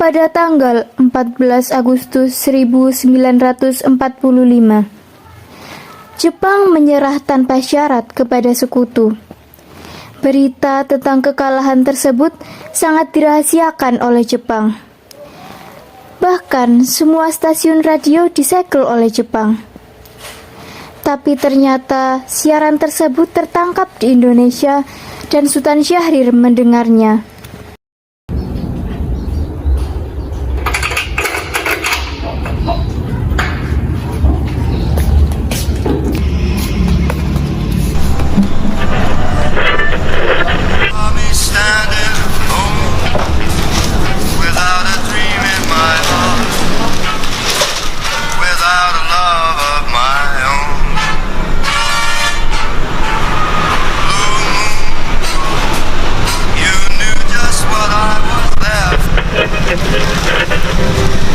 Pada tanggal 14 Agustus 1945, Jepang menyerah tanpa syarat kepada sekutu. Berita tentang kekalahan tersebut sangat dirahasiakan oleh Jepang. Bahkan semua stasiun radio disegel oleh Jepang. Tapi ternyata siaran tersebut tertangkap di Indonesia dan Sultan Syahrir mendengarnya.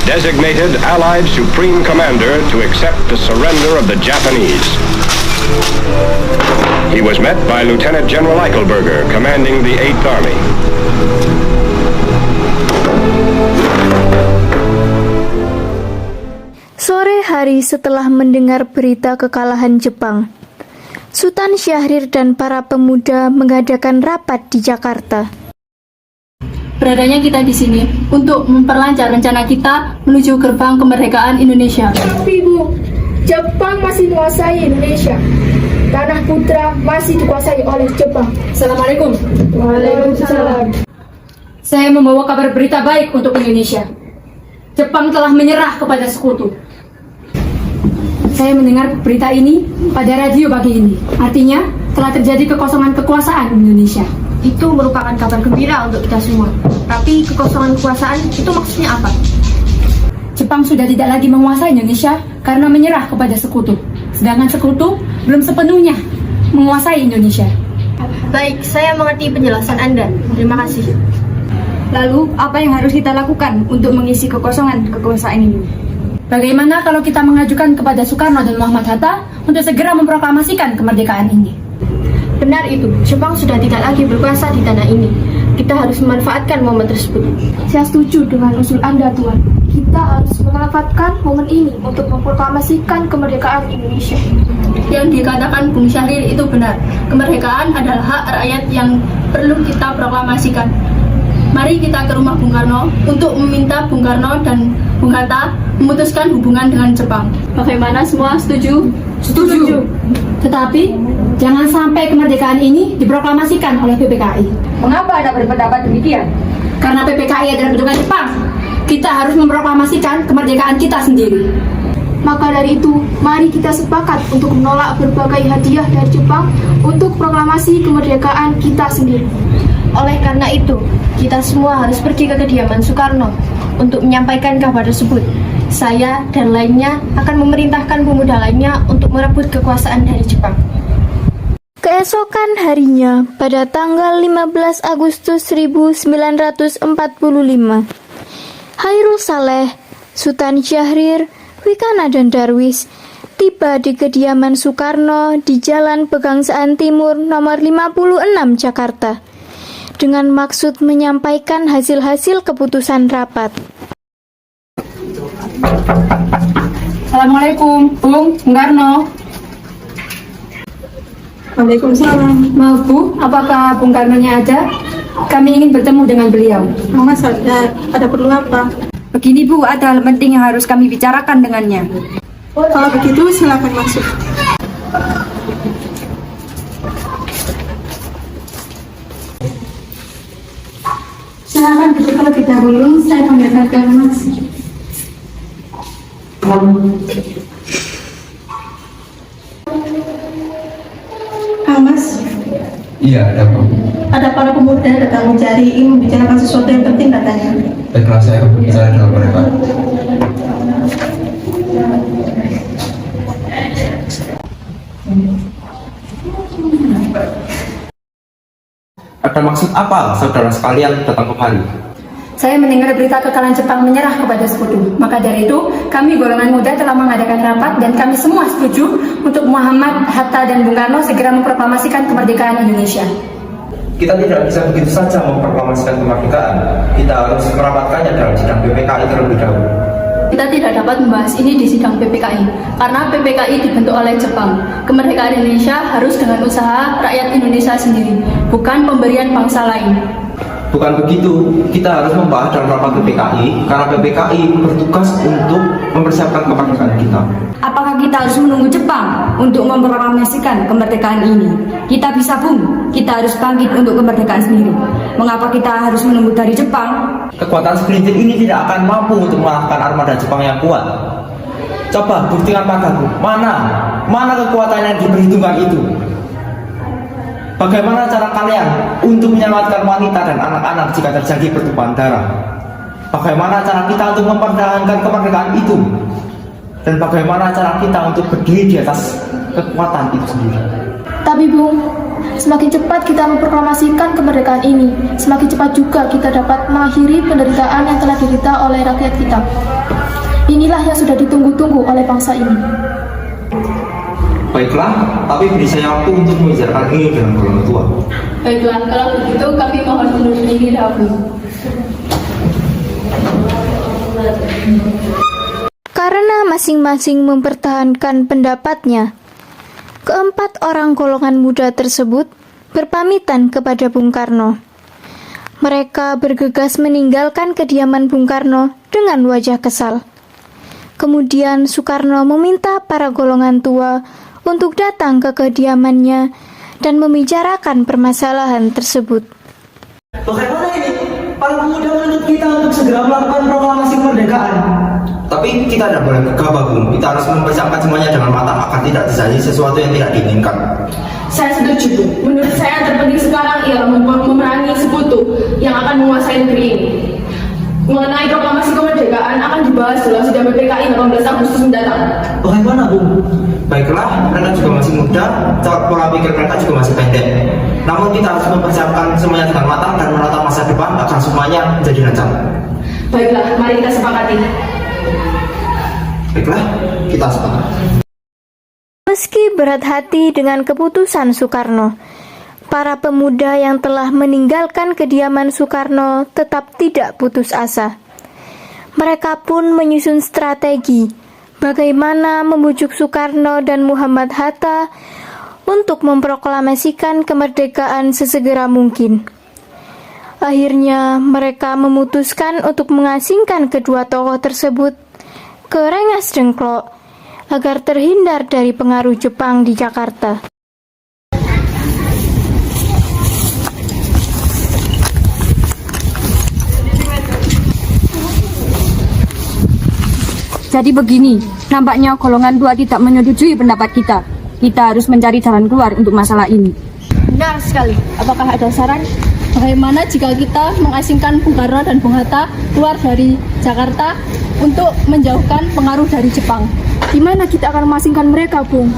Designated Allied Supreme Commander to accept the surrender of the Japanese. He was met by Lieutenant General Eichelberger, commanding the 8th Army. Sore hari setelah mendengar berita kekalahan Jepang, Sultan Syahrir dan para pemuda mengadakan rapat di Jakarta. Beradanya kita di sini untuk memperlancar rencana kita menuju gerbang kemerdekaan Indonesia. Tapi Bu, Jepang masih menguasai Indonesia. Tanah Putra masih dikuasai oleh Jepang. Assalamualaikum. Waalaikumsalam. Saya membawa kabar berita baik untuk Indonesia. Jepang telah menyerah kepada sekutu. Saya mendengar berita ini pada radio pagi ini. Artinya telah terjadi kekosongan kekuasaan Indonesia. Itu merupakan kabar gembira untuk kita semua. Tapi kekosongan kekuasaan itu maksudnya apa? Jepang sudah tidak lagi menguasai Indonesia karena menyerah kepada sekutu. Sedangkan sekutu belum sepenuhnya menguasai Indonesia. Baik, saya mengerti penjelasan Anda. Terima kasih. Lalu, apa yang harus kita lakukan untuk mengisi kekosongan kekuasaan ini? Bagaimana kalau kita mengajukan kepada Soekarno dan Muhammad Hatta untuk segera memproklamasikan kemerdekaan ini? Benar itu, Jepang sudah tidak lagi berkuasa di tanah ini. Kita harus memanfaatkan momen tersebut. Saya setuju dengan usul Anda, Tuan. Kita harus memanfaatkan momen ini untuk memproklamasikan kemerdekaan Indonesia. Yang dikatakan Bung Syahrir itu benar. Kemerdekaan adalah hak rakyat yang perlu kita proklamasikan. Mari kita ke rumah Bung Karno untuk meminta Bung Karno dan Bung Hatta memutuskan hubungan dengan Jepang. Bagaimana, semua setuju? Setuju. Tetapi jangan sampai kemerdekaan ini diproklamasikan oleh PPKI. Mengapa Anda berpendapat demikian? Karena PPKI adalah bentukan Jepang. Kita harus memproklamasikan kemerdekaan kita sendiri. Maka dari itu, mari kita sepakat untuk menolak berbagai hadiah dari Jepang untuk proklamasi kemerdekaan kita sendiri. Oleh karena itu, kita semua harus pergi ke kediaman Soekarno untuk menyampaikan kabar tersebut. Saya dan lainnya akan memerintahkan pemuda lainnya untuk merebut kekuasaan dari Jepang. Keesokan harinya, pada tanggal 15 Agustus 1945, Hairul Saleh, Sultan Syahrir, Wikana dan Darwis tiba di kediaman Soekarno di Jalan Pegangsaan Timur nomor 56 Jakarta dengan maksud menyampaikan hasil-hasil keputusan rapat. Assalamualaikum, Bung Karno. Waalaikumsalam. Maaf Bu, apakah Bung Karnonya ada? Kami ingin bertemu dengan beliau. Mama sadar, ada perlu apa? Begini Bu, ada hal penting yang harus kami bicarakan dengannya. Kalau begitu silakan masuk. Silakan duduk terlebih dahulu, saya panggilkan Mas. Mas, Iya, ada apa? ada para pemuda datang mencari, ingin membicarakan sesuatu yang penting katanya. Baiklah, saya akan berbicara dengan mereka. Ada maksud apa saudara sekalian datang kemari? Saya mendengar berita kekalahan Jepang menyerah kepada sekutu. Maka dari itu, kami golongan muda telah mengadakan rapat dan kami semua setuju untuk Muhammad, Hatta, dan Bung Karno segera memproklamasikan kemerdekaan Indonesia. Kita tidak bisa begitu saja memproklamasikan kemerdekaan. Kita harus merapatkannya dalam sidang PPKI terlebih dahulu. Kita tidak dapat membahas ini di sidang PPKI, karena PPKI dibentuk oleh Jepang. Kemerdekaan Indonesia harus dengan usaha rakyat Indonesia sendiri, bukan pemberian bangsa lain. Bukan begitu, kita harus membahas dalam rapat PPKI karena PPKI bertugas untuk mempersiapkan kemerdekaan kita. Apakah kita harus menunggu Jepang untuk memproklamasikan kemerdekaan ini? Kita bisa, Bung. Kita harus bangkit untuk kemerdekaan sendiri. Mengapa kita harus menunggu dari Jepang? Kekuatan segelintir ini tidak akan mampu untuk mengalahkan armada Jepang yang kuat. Coba buktikan padaku, mana kekuatan yang diperhitungkan itu? Bagaimana cara kalian untuk menyelamatkan wanita dan anak-anak jika terjadi pertumpahan darah? Bagaimana cara kita untuk mempertahankan kemerdekaan itu? Dan bagaimana cara kita untuk berdiri di atas kekuatan itu sendiri? Tapi Bung, semakin cepat kita memproklamasikan kemerdekaan ini, semakin cepat juga kita dapat mengakhiri penderitaan yang telah diderita oleh rakyat kita. Inilah yang sudah ditunggu-tunggu oleh bangsa ini. Baiklah, tapi beri saya waktu untuk membicarakan ini dengan orang tua. Baiklah, kalau begitu kami mohon undur diri dahulu. Karena masing-masing mempertahankan pendapatnya, keempat orang golongan muda tersebut berpamitan kepada Bung Karno. Mereka bergegas meninggalkan kediaman Bung Karno dengan wajah kesal. Kemudian Soekarno meminta para golongan tua untuk datang ke kediamannya dan membicarakan permasalahan tersebut. Bagaimana ini? Para pemuda menuntut kita untuk segera melakukan proklamasi kemerdekaan. Tapi kita tidak boleh gegabah, Bung. Kita harus mempersiapkan semuanya dengan matang agar tidak terjadi sesuatu yang tidak diinginkan. Saya setuju, Bu. Menurut saya yang terpenting sekarang ialah memerangi sekutu yang akan menguasai negeri ini. Mengenai proklamasi kemerdekaan akan dibahas dalam sidang PPKI 18 Agustus mendatang. Bagaimana, Bung? Baiklah, mereka juga masih muda, pola pikir mereka juga masih pendek. Namun kita harus mempersiapkan semuanya dengan matang dan menatap masa depan agar semuanya menjadi lancar. Baiklah, mari kita sepakati. Baiklah, kita sepakat. Meski berat hati dengan keputusan Soekarno, para pemuda yang telah meninggalkan kediaman Soekarno tetap tidak putus asa. Mereka pun menyusun strategi bagaimana membujuk Soekarno dan Muhammad Hatta untuk memproklamasikan kemerdekaan sesegera mungkin. Akhirnya mereka memutuskan untuk mengasingkan kedua tokoh tersebut ke Rengas Dengklok agar terhindar dari pengaruh Jepang di Jakarta. Jadi begini, nampaknya golongan dua tidak menyetujui pendapat kita. Kita harus mencari jalan keluar untuk masalah ini. Benar sekali. Apakah ada saran? Bagaimana jika kita mengasingkan Bung Karno dan Bung Hatta keluar dari Jakarta untuk menjauhkan pengaruh dari Jepang? Gimana kita akan memasingkan mereka, Bung?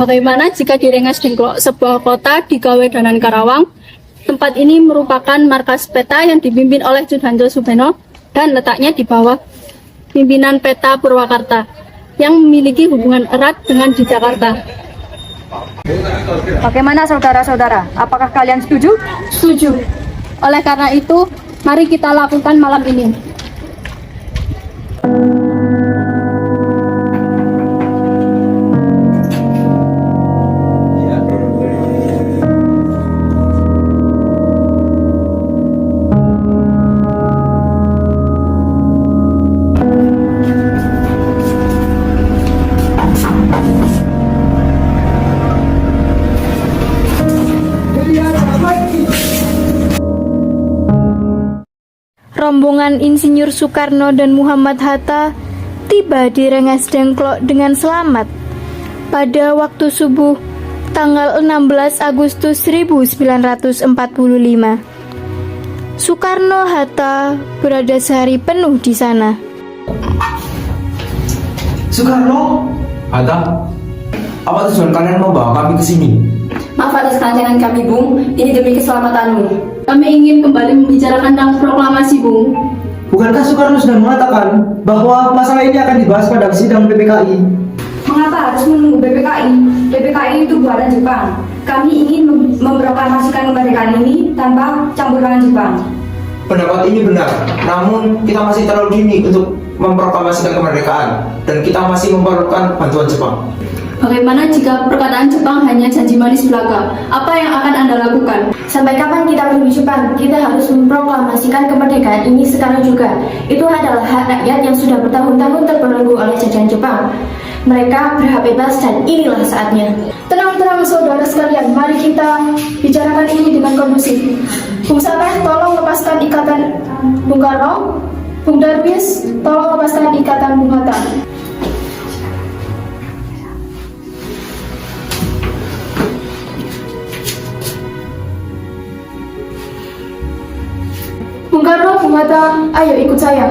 Bagaimana jika di Rengas Dengklok, sebuah kota di Kawedanan Karawang? Tempat ini merupakan markas peta yang dipimpin oleh Sudarjo Subeno dan letaknya di bawah pimpinan peta Purwakarta yang memiliki hubungan erat dengan di Jakarta. Bagaimana saudara-saudara? Apakah kalian setuju? Setuju. Oleh karena itu, mari kita lakukan malam ini. Rombongan Insinyur Soekarno dan Muhammad Hatta tiba di Rengas Dengklok dengan selamat pada waktu subuh tanggal 16 Agustus 1945. Soekarno-Hatta berada sehari penuh di sana. Soekarno, Hatta, apa tujuan kalian membawa kami ke sini? Maaf atas kerancangan kami, Bung. Ini demi keselamatanmu. Kami ingin kembali membicarakan tentang proklamasi, Bung. bukankah Soekarno sudah mengatakan bahwa masalah ini akan dibahas pada sidang PPKI? Mengapa harus menunggu PPKI? PPKI itu buatan Jepang. Kami ingin memproklamasikan kemerdekaan ini tanpa campur tangan Jepang. Pendapat ini benar, namun kita masih terlalu dini untuk memproklamasikan kemerdekaan dan kita masih memerlukan bantuan Jepang. Bagaimana jika perkataan Jepang hanya janji manis belaka? Apa yang akan Anda lakukan? Sampai kapan kita menunggu Jepang? Kita harus memproklamasikan kemerdekaan ini sekarang juga. Itu adalah hak rakyat yang sudah bertahun-tahun terbelenggu oleh jajahan Jepang. Mereka berhak bebas dan inilah saatnya. Tenang-tenang saudara sekalian, mari kita bicarakan ini dengan kondusif. Bung Saleh, tolong lepaskan ikatan Bung Karno. Bung Darwis, tolong lepaskan ikatan Bung Hatta. Bung Karno, Bung Hatta, ayo ikut saya.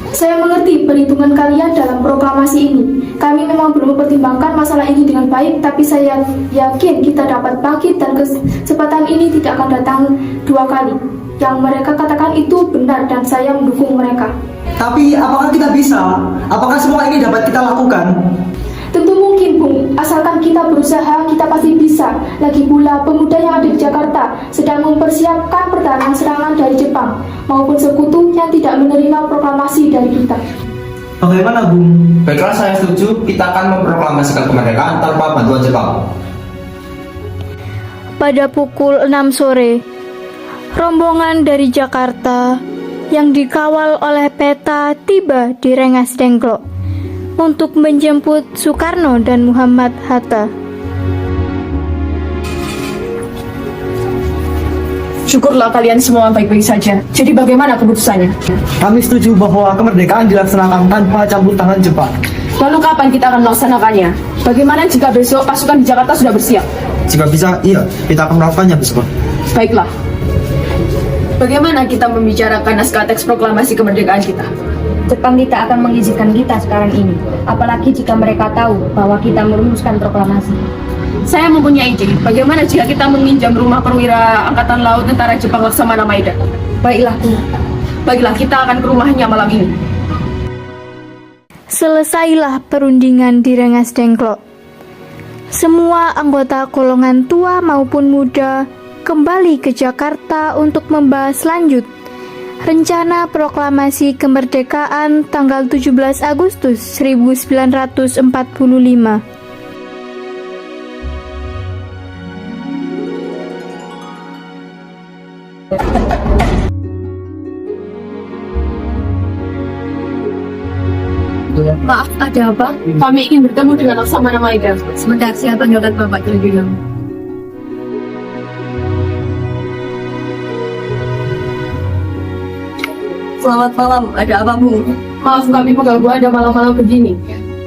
Saya mengerti perhitungan kalian dalam proklamasi ini. Kami memang belum mempertimbangkan masalah ini dengan baik, tapi saya yakin kita dapat bangkit dan kesempatan ini tidak akan datang dua kali. Yang mereka katakan itu benar dan saya mendukung mereka. Tapi apakah kita bisa? Apakah semua ini dapat kita lakukan? Tentu mungkin, Bung. Asalkan kita berusaha, kita pasti bisa. Lagi pula, pemuda yang ada di Jakarta sedang mempersiapkan pertahanan serangan dari Jepang maupun sekutu yang tidak menerima proklamasi dari kita. Bagaimana, Bung? Baiklah, saya setuju. Kita akan memproklamasikan kemerdekaan tanpa bantuan Jepang. Pada pukul 6 sore, rombongan dari Jakarta yang dikawal oleh peta tiba di Rengas Dengklok untuk menjemput Soekarno dan Muhammad Hatta. Syukurlah kalian semua baik-baik saja. Jadi bagaimana keputusannya? Kami setuju bahwa kemerdekaan dilaksanakan tanpa campur tangan Jepang. Lalu kapan kita akan melaksanakannya? Bagaimana jika besok pasukan di Jakarta sudah bersiap? Jika bisa, iya, kita akan melakukannya besok. Baiklah. Bagaimana kita membicarakan naskah teks proklamasi kemerdekaan kita? Jepang tidak akan mengizinkan kita sekarang ini, apalagi jika mereka tahu bahwa kita merumuskan proklamasi. Saya mempunyai ide. Bagaimana jika kita meminjam rumah perwira Angkatan Laut Tentara Jepang Laksamana Maeda? Baiklah, Baiklah, kita akan ke rumahnya malam ini. Selesailah perundingan di Rengas Dengklok. Semua anggota golongan tua maupun muda kembali ke Jakarta untuk membahas lanjut rencana proklamasi kemerdekaan tanggal 17 Agustus 1945. Maaf, ada apa? Kami ingin bertemu dengan Laksamana Maeda. Sebentar, saya panggilkan Bapak terlebih dahulu. Selamat malam, ada apa, Bu? Maaf kami mengganggu Anda malam-malam begini.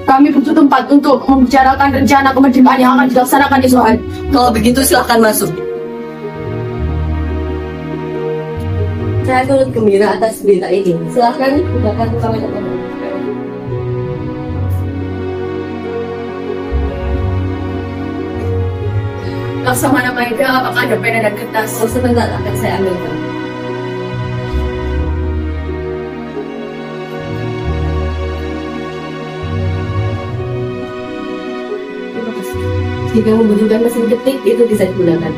Kami butuh tempat untuk membicarakan rencana kemerdekaan yang akan dilaksanakan esok hari. Kalau begitu silahkan masuk. saya turut gembira atas berita ini. Silahkan gunakan kami depan. Laksamana Maeda, apakah ada pena dan kertas? Sebentar akan saya ambilkan. Jika membutuhkan mesin ketik, itu bisa digunakan.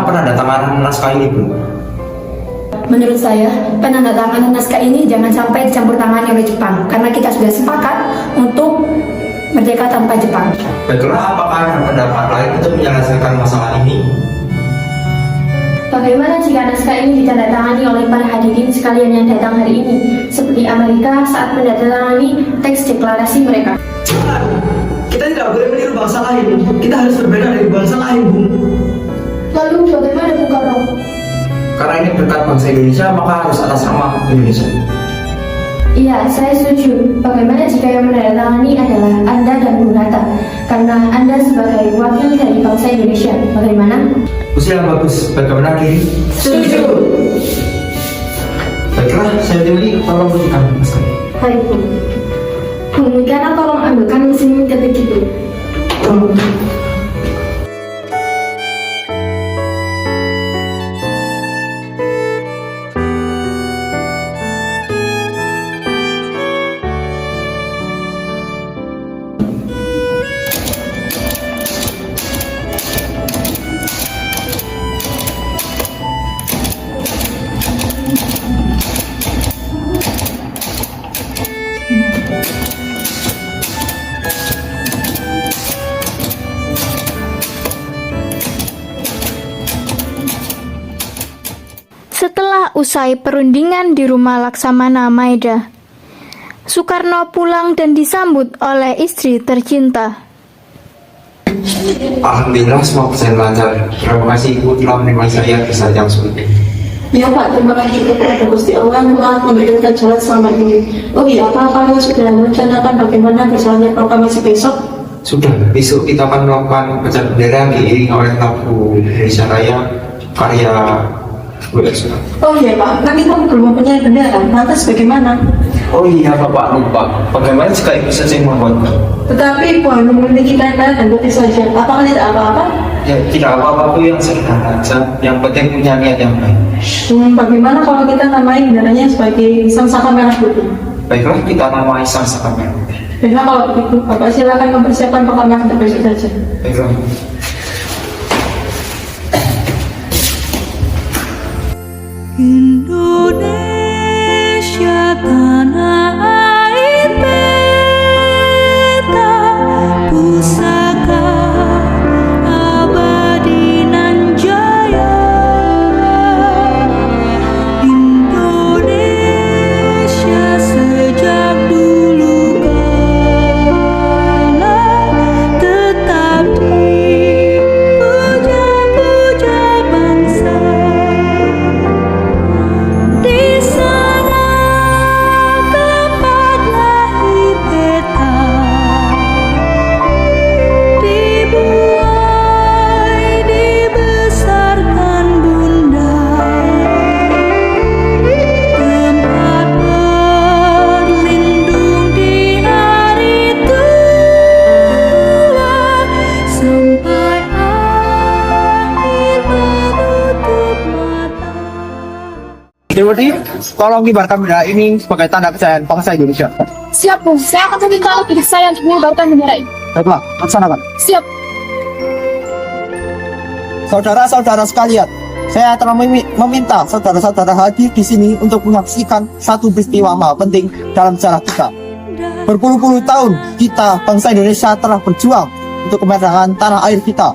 penandatanganan naskah ini, Bu? Menurut saya, penandatanganan naskah ini jangan sampai dicampur tangani oleh Jepang, karena kita sudah sepakat untuk merdeka tanpa Jepang. Baiklah, apakah ada pendapat lain untuk menyelesaikan masalah ini? Bagaimana jika naskah ini ditandatangani oleh para hadirin sekalian yang datang hari ini, seperti Amerika saat menandatangani teks deklarasi mereka? Jangan. Kita tidak boleh meniru bangsa lain. Kita harus berbeda dari bangsa lain, Bu. Lalu bagaimana Bung Karno? Karena ini berkat bangsa Indonesia, maka harus atas nama Indonesia. Iya, saya setuju. Bagaimana jika yang menandatangani adalah Anda dan Bung Hatta? Karena Anda sebagai wakil dari bangsa Indonesia. Bagaimana? Usia yang bagus, bagaimana Kiri? Setuju. Baiklah, saya pilih tolong berikan naskah. Baik, Bu. Bung Migana, tolong ambilkan mesin ketik itu. Setelah usai perundingan di rumah Laksamana Maeda, Soekarno pulang dan disambut oleh istri tercinta. Alhamdulillah, semua berjalan lancar. Terima kasih Ibu telah menemani saya di saat yang sulit. Ya Pak, terima kasih kepada Gusti Allah yang telah memberikan jalan selamat ini. Oh iya, apa kamu sudah merencanakan bagaimana berjalannya proklamasi besok? Sudah, besok kita akan melakukan pecah bendera diiringi oleh lagu Indonesia Raya karya Bu Elsa. Oh iya Pak, kami pun belum mempunyai bendera, lantas bagaimana? Oh iya Bapak lupa, bagaimana jika Ibu saja yang membuatnya? Tetapi Ibu hanya memiliki tanda dan putih saja, apakah tidak apa-apa? Ya tidak apa-apa Bu, yang sederhana saja, yang penting punya niat yang baik. Bagaimana kalau kita namai benderanya sebagai Sang Saka Merah Putih? Baiklah, kita namai Sang Saka Merah Putih. Baiklah kalau begitu, Bapak silakan mempersiapkan proklamasi untuk besok saja. Baiklah. Indonesia tanah air beta pusaka abadi nan jaya. Indonesia sejak dulu kala tetap dipuja-puja bangsa. Di sana tempat lahir beta, dibuai dibesarkan bunda, tempat berlindung di hari tua sampai akhir menutup mata. Jadi, tolong kibarkan bendera ini sebagai tanda kejayaan bangsa Indonesia. Siap, Bung. Saya akan meminta alat milik saya untuk mengibarkan bendera ini. Baiklah, laksanakan. Siap. Saudara-saudara sekalian, saya telah meminta saudara-saudara hadir di sini untuk menyaksikan satu peristiwa maha penting dalam sejarah kita. Berpuluh-puluh tahun kita, bangsa Indonesia, telah berjuang untuk kemerdekaan tanah air kita.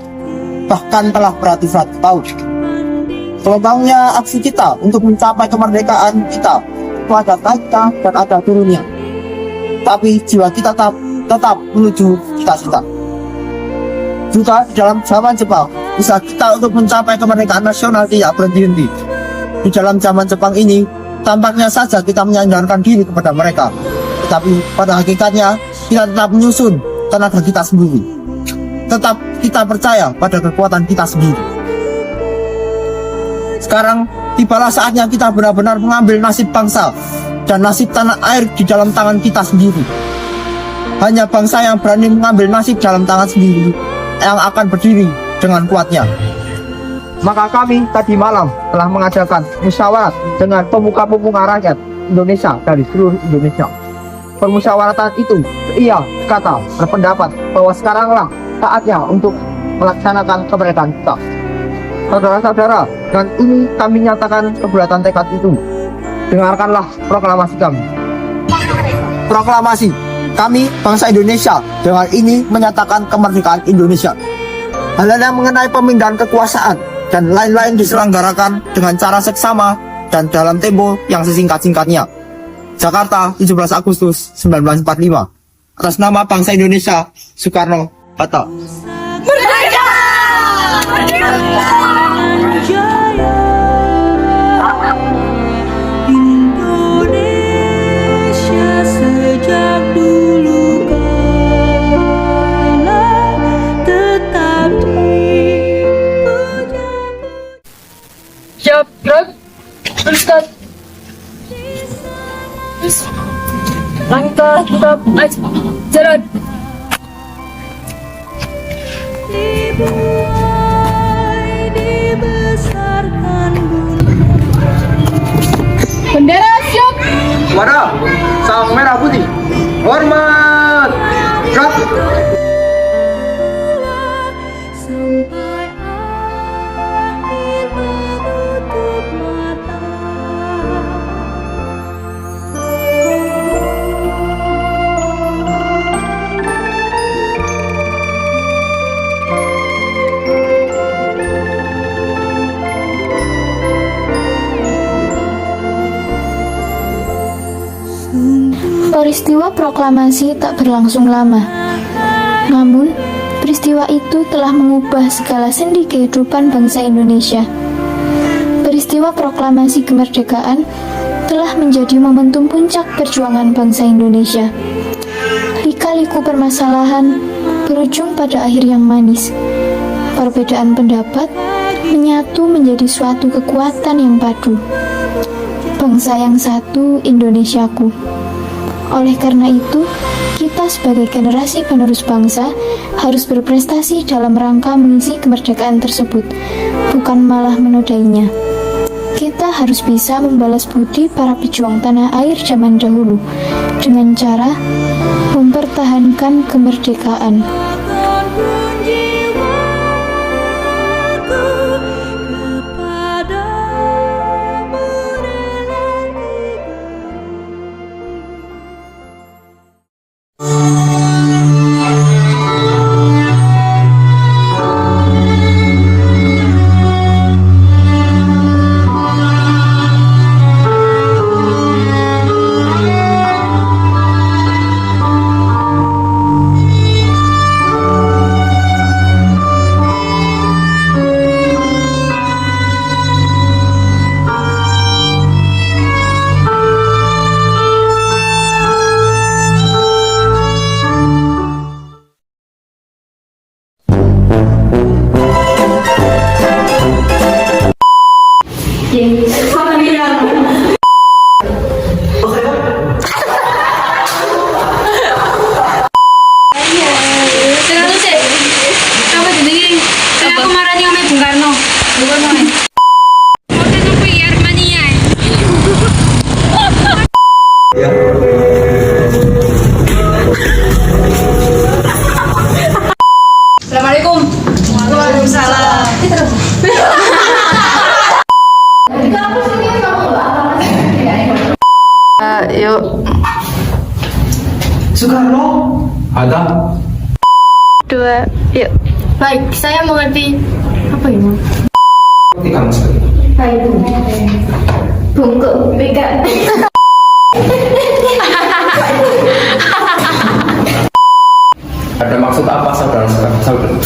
Bahkan telah beratus-ratus tahun. Gelombangnya aksi kita untuk mencapai kemerdekaan kita itu ada naiknya dan ada turunnya. Tapi jiwa kita tetap menuju cita-cita. Juga di dalam zaman Jepang, usaha kita untuk mencapai kemerdekaan nasional tidak berhenti-henti. Di dalam zaman Jepang ini, tampaknya saja kita menyandarkan diri kepada mereka. Tetapi pada hakikatnya, kita tetap menyusun tenaga kita sendiri. Tetap kita percaya pada kekuatan kita sendiri. Sekarang, tibalah saatnya kita benar-benar mengambil nasib bangsa dan nasib tanah air di dalam tangan kita sendiri. Hanya bangsa yang berani mengambil nasib dalam tangan sendiri yang akan berdiri dengan kuatnya. Maka kami tadi malam telah mengadakan musyawarah dengan pemuka-pemuka rakyat Indonesia dari seluruh Indonesia. Permusyawaratan itu ia kata berpendapat bahwa sekaranglah saatnya untuk melaksanakan kemerdekaan kita. Saudara-saudara, dengan ini kami nyatakan keberatan tekad itu. Dengarkanlah proklamasi kami. Proklamasi, kami bangsa Indonesia dengan ini menyatakan kemerdekaan Indonesia. Hal yang mengenai pemindahan kekuasaan dan lain-lain diselenggarakan dengan cara seksama dan dalam tempo yang sesingkat-singkatnya. Jakarta, 17 Agustus 1945. Atas nama bangsa Indonesia, Soekarno-Hatta. Merdeka! Jaya Indonesia sejak dulu kala tetap dipuja. Siap, gerak. Ustaz. Langkah tetap jalan. Dibuai, dibesarkan Bendera siap. Wadah, sang merah putih. Hormat. Gerak. sampai akhir menutup mata. Peristiwa proklamasi tak berlangsung lama. Namun, peristiwa itu telah mengubah segala sendi kehidupan bangsa Indonesia. Peristiwa proklamasi kemerdekaan telah menjadi momentum puncak perjuangan bangsa Indonesia. Lika-liku permasalahan berujung pada akhir yang manis. Perbedaan pendapat menyatu menjadi suatu kekuatan yang padu. Bangsa yang satu, Indonesiaku. Oleh karena itu, kita sebagai generasi penerus bangsa harus berprestasi dalam rangka mengisi kemerdekaan tersebut, bukan malah menodainya. Kita harus bisa membalas budi para pejuang tanah air zaman dahulu dengan cara mempertahankan kemerdekaan. Assalamualaikum. Waalaikumsalam. Yuk. Soekarno. Hatta. 2, yuk. Baik, saya mengerti. Apa ini? Kamu sekali. Bungkuk, Bika. Ada maksud apa saudara-saudara?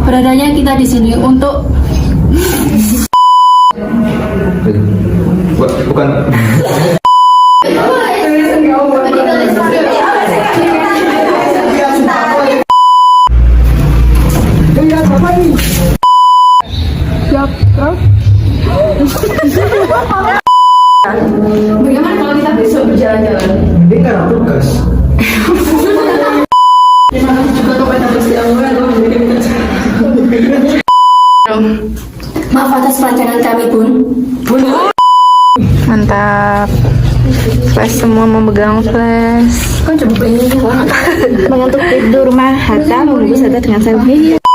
Beradanya kita di sini untuk Bukan. Bagaimana kalau kita besok berjalan-jalan? Ini kan tugas. Terima kasih juga kepada Gusti Allah. Maaf atas perancangan kami, Bun. Mantap. Flash semua memegang flash. Kan coba ini Mengantuk tidur mah, Hatta membungkus Hatta dengan selfie.